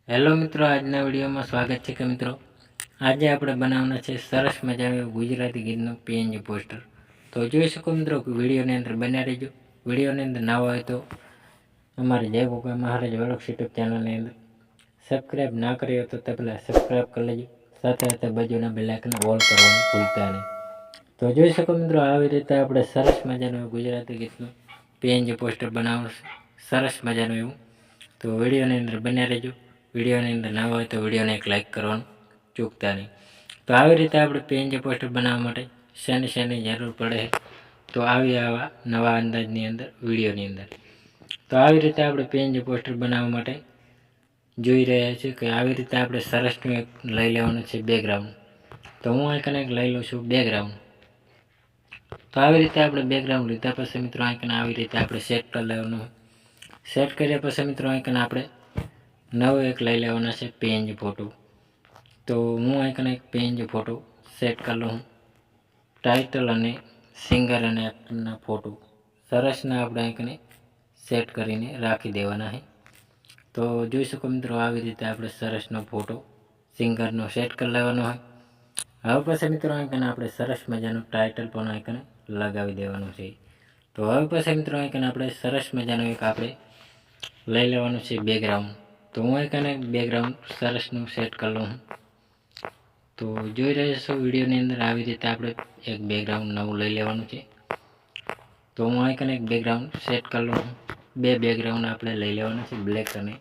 Hello મિત્રો, આજના વિડીયોમાં સ્વાગત છે કે મિત્રો આજે આપણે બનાવવાના છે સરસ મજાનું ગુજરાતી ગીતનું પીએનજી પોસ્ટર। તો જોઈ શકો મિત્રો વિડીયોની અંદર બન્યા રહેજો। વિડીયોની અંદર ના હોય તો અમારી જય ગોગા મહારાજ વ્લોગ્સ યુટ્યુબ ચેનલની અંદર સબસ્ક્રાઈબ ના કરી હોય તો તે પહેલાં સબસ્ક્રાઈબ કરી લેજો, સાથે સાથે બાજુના બેલ આઇકન ઓલ કરવાનું ભૂલતા નહીં। તો જોઈ શકો મિત્રો આવી રીતે આપણે સરસ મજાનું ગુજરાતી ગીતનું પીએનજી પોસ્ટર બનાવવાનું સરસ મજાનું એવું। તો વિડીયોની અંદર બન્યા રહેજો। વિડીયોની અંદર ના હોય તો વિડીયોને એક લાઇક કરવાનું ચૂકતા નહીં। તો આવી રીતે આપણે પીએનજી પોસ્ટર બનાવવા માટે શેની જરૂર પડે તો આવા નવા અંદાજની અંદર વિડીયોની અંદર તો આવી રીતે આપણે પીએનજી પોસ્ટર બનાવવા માટે જોઈ રહ્યા છીએ કે આવી રીતે આપણે સરસનું એક લઈ લેવાનું છે બેકગ્રાઉન્ડ। તો હું અહીં એક લઈ લઉં છું બેકગ્રાઉન્ડ। તો આવી રીતે આપણે બેકગ્રાઉન્ડ લીધા પછી મિત્રો અહીં આવી રીતે આપણે સેટ કરી લેવાનું। સેટ કર્યા પછી મિત્રો અહીં આપણે નવો એક લઈ લેવાના છે પીએનજી ફોટો। તો હું અહીં એક પીએનજી ફોટો સેટ કરી લઉં। ટાઇટલ અને સિંગર અને એક્ટરના ફોટો સરસના આપણે અહીં સેટ કરીને રાખી દેવાના છે। તો જોઈ શકો મિત્રો આવી રીતે આપણે સરસનો ફોટો સિંગરનો સેટ કરી લેવાનો હોય। હવે પછી મિત્રો અહીં આપણે સરસ મજાનું ટાઇટલ પણ અહીં લગાવી દેવાનું છે। તો હવે પછી મિત્રો અહીં આપણે સરસ મજાનું એક આપણે લઈ લેવાનું છે બેકગ્રાઉન્ડ। તો હું અહીં બેકગ્રાઉન્ડ સરસનું સેટ કરી લઉં। તો જોઈ રહ્યા છો વિડીયોની અંદર આવી રીતે આપણે એક બેકગ્રાઉન્ડ નવું લઈ લેવાનું છે। તો હું અહીં એક બેકગ્રાઉન્ડ સેટ કરી લઉં। બે બેકગ્રાઉન્ડ આપણે લઈ લેવાના છે બ્લેક અને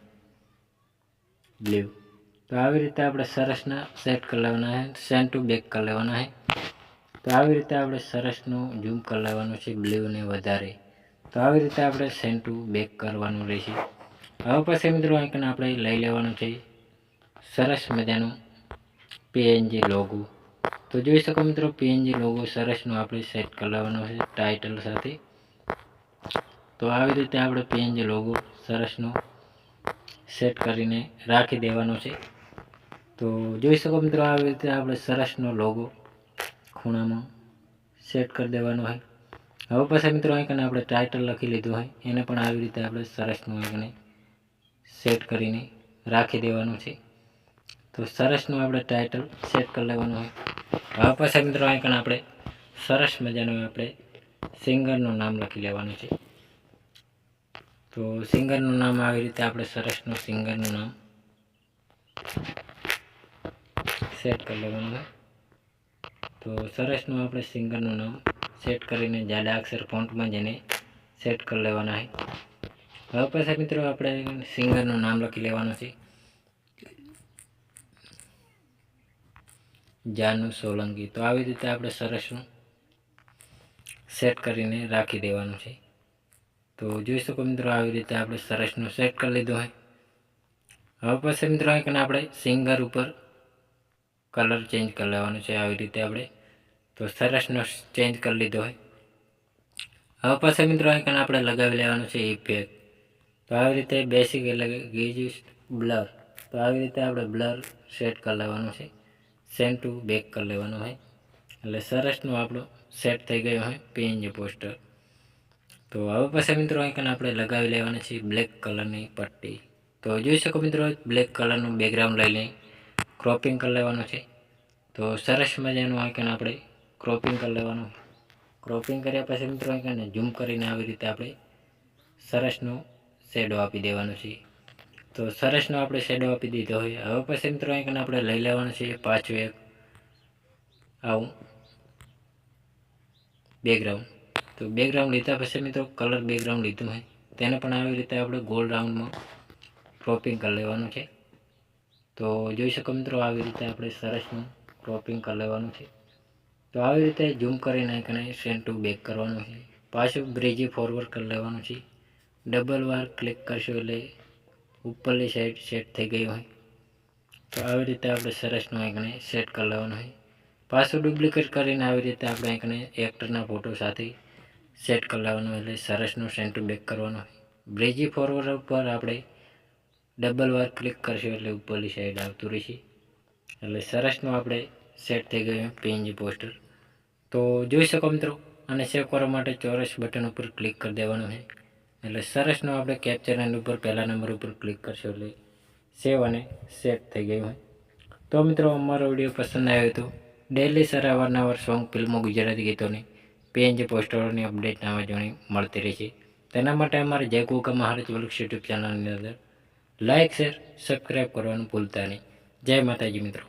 બ્લુ। તો આવી રીતે આપણે સરસના સેટ કરી લેવાના છે, સેન્ટ ટુ બેક કરી લેવાના છે। તો આવી રીતે આપણે સરસનું ઝૂમ કરી લેવાનું છે બ્લુને વધારે। તો આવી રીતે આપણે સેન્ટ ટુ બેક કરવાનું રહેશે। હવે પછી મિત્રો અહીં આપણે લઈ લેવાનું છે સરસ મજાનું પીએનજી લોગો। તો જોઈ શકો મિત્રો પીએનજી લોગો સરસનું આપણે સેટ કરી લેવાનો છે ટાઇટલ સાથે। તો આવી રીતે આપણે પીએનજી લોગો સરસનું સેટ કરીને રાખી દેવાનો છે। તો જોઈ શકો મિત્રો આવી રીતે આપણે સરસનો લોગો ખૂણામાં સેટ કરી દેવાનો હોય। હવે પછી મિત્રો અહીં આપણે ટાઇટલ લખી લીધું હોય એને પણ આવી રીતે આપણે સરસનું અહીં સેટ કરીને રાખી દેવાનું છે। તો સરસનું આપણે ટાઇટલ સેટ કરી લેવાનું હોય। હવે પછી મિત્રો અહીં આપણે સરસ મજાનું આપણે સિંગરનું નામ લખી લેવાનું છે। તો સિંગરનું નામ આવી રીતે આપણે સરસનું સિંગરનું નામ સેટ કરી લેવાનું હોય। તો સરસનું આપણે સિંગરનું નામ સેટ કરીને જાડા અક્ષર ફોન્ટમાં જઈને સેટ કરી લેવાના છે। હવે પછી મિત્રો આપણે સિંગરનું નામ લખી લેવાનું છે જાનુ સોલંકી। તો આવી રીતે આપણે સરસનું સેટ કરીને રાખી દેવાનું છે। તો જોઈ શકો મિત્રો આવી રીતે આપણે સરસનું સેટ કરી લીધું હોય। હવે પછી મિત્રો અહીં આપણે સિંગર ઉપર કલર ચેન્જ કરી લેવાનું છે આવી રીતે આપણે। તો સરસનો ચેન્જ કરી લીધો હોય। હવે પછી મિત્રો અહીં આપણે લગાવી લેવાનું છે ઇફેક્ટ। તો આવી રીતે બેસિક એટલે ગીજ બ્લર। તો આવી રીતે આપણે બ્લર સેટ કરી લેવાનું છે, સેન્ટ ટુ બેક કરી લેવાનું હોય એટલે સરસનું આપણું સેટ થઈ ગયું હોય પીએનજી પોસ્ટર। તો હવે પછી મિત્રો અહીં આપણે લગાવી લેવાની છે બ્લેક કલરની પટ્ટી। તો જોઈ શકો મિત્રો બ્લેક કલરનું બેકગ્રાઉન્ડ લઈ લઈ ક્રોપિંગ કરી લેવાનું છે। તો સરસ મજાનું અહીં આપણે ક્રોપિંગ કરી લેવાનું। ક્રોપિંગ કર્યા પછી મિત્રો અહીં ઝૂમ કરીને આવી રીતે આપણે સરસનું શેડો આપી દેવાનું છે। તો સરસનો આપણે શેડો આપી દીધો હોય। હવે પછી મિત્રો અહીં આપણે લઈ લેવાનું છે પાછું એક આવું બેકગ્રાઉન્ડ। તો બેકગ્રાઉન્ડ લીધા પછી મિત્રો કલર બેકગ્રાઉન્ડ લીધું હોય તેને પણ આવી રીતે આપણે ગોલ રાઉન્ડમાં ક્રોપિંગ કરી લેવાનું છે। તો જોઈ શકો મિત્રો આવી રીતે આપણે સરસનું ક્રોપિંગ કરી લેવાનું છે। તો આવી રીતે ઝૂમ કરીને અહીં સેન્ટ ટુ બેક કરવાનું છે, પાછું બ્રિજી ફોરવર્ડ કરી લેવાનું છે। ડબલ વાર ક્લિક કરશો એટલે ઉપરની સાઈડ સેટ થઈ ગયું હોય। તો આવી રીતે આપણે સરસનું અહીં સેટ કરી લેવાનું હોય। પાછું ડુપ્લિકેટ કરીને આવી રીતે આપણે અહીં એક્ટરના ફોટો સાથે સેટ કરી લેવાનું એટલે સરસનું સેન્ટ ટુ બેક કરવાનું હોય। બ્રિજી ફોરવર્ડ ઉપર આપણે ડબલ વાર ક્લિક કરશું એટલે ઉપરની સાઈડ આવતું રહેશે એટલે સરસનું આપણે સેટ થઈ ગયું પીએનજી પોસ્ટર। તો જોઈ શકો મિત્રો અને સેવ કરવા માટે ચોરસ બટન ઉપર ક્લિક કરી દેવાનું છે એટલે સરસનું આપણે કેપ્ચર એન્ડ ઉપર પહેલા નંબર ઉપર ક્લિક કરશો એટલે સેવ અને સેટ થઈ ગયું હોય. તો મિત્રો અમારો વિડીયો પસંદ આવ્યો તો ડેલી સર અવારનવાર સોંગ ફિલ્મો ગુજરાતી ગીતોની PNG પોસ્ટરોની અપડેટ નવા જોણી મળતી રહે છે. તેના માટે અમારે જય કુકા મહારાજ વૃક્ષ યુટ્યુબ ચેનલની અંદર લાઇક શેર સબસ્ક્રાઈબ કરવાનું ભૂલતા નહીં. જય માતાજી મિત્રો.